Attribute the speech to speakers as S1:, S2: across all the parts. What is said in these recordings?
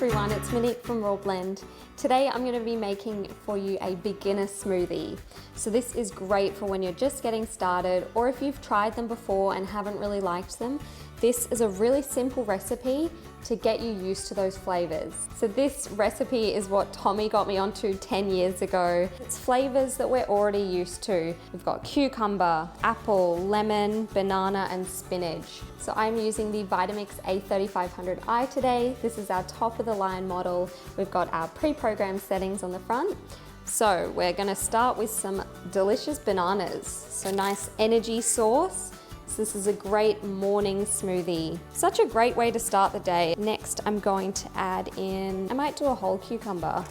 S1: everyone, it's Monique from Raw Blend. Today I'm going to be making for you a beginner smoothie. So this is great for when you're just getting started, or if you've tried them before and haven't really liked them. This is a really simple recipe to get you used to those flavors. So this recipe is what Tommy got me onto 10 years ago. It's flavors that we're already used to. We've got cucumber, apple, lemon, banana, and spinach. So I'm using the Vitamix A3500i today. This is our top of the line model. We've got our pre-programmed settings on the front. So we're gonna start with some delicious bananas. So nice energy source. So this is a great morning smoothie. Such a great way to start the day. Next, I'm going to add in, I might do a whole cucumber.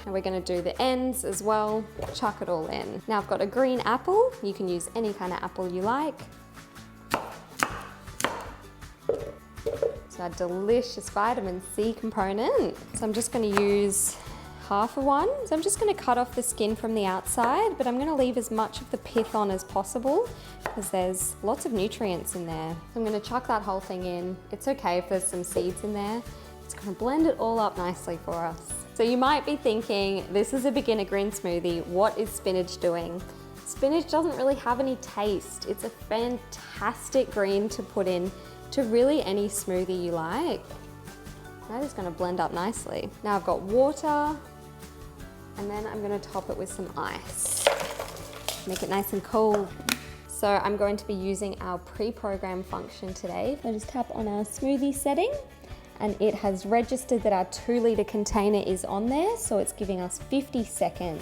S1: And we're gonna do the ends as well, chuck it all in. Now I've got a green apple. You can use any kind of apple you like. So a delicious vitamin C component. So I'm just gonna use half of one. So I'm just gonna cut off the skin from the outside, but I'm gonna leave as much of the pith on as possible because there's lots of nutrients in there. So I'm gonna chuck that whole thing in. It's okay if there's some seeds in there. It's gonna blend it all up nicely for us. So you might be thinking, this is a beginner green smoothie. What is spinach doing? Spinach doesn't really have any taste. It's a fantastic green to put in to really any smoothie you like. That is gonna blend up nicely. Now I've got water, and then I'm gonna top it with some ice. Make it nice and cool. So I'm going to be using our pre-program function today. I just tap on our smoothie setting, and it has registered that our 2-liter container is on there, so it's giving us 50 seconds.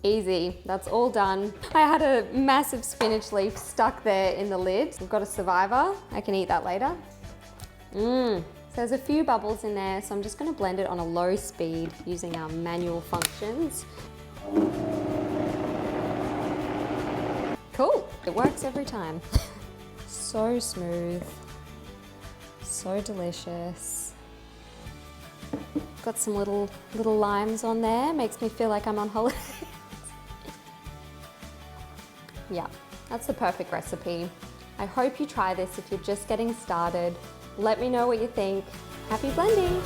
S1: Easy, that's all done. I had a massive spinach leaf stuck there in the lid. We've got a survivor, I can eat that later. So there's a few bubbles in there, so I'm just gonna blend it on a low speed using our manual functions. Cool, it works every time. So smooth, so delicious. Got some little limes on there, makes me feel like I'm on holiday. Yeah, that's the perfect recipe. I hope you try this if you're just getting started. Let me know what you think. Happy blending!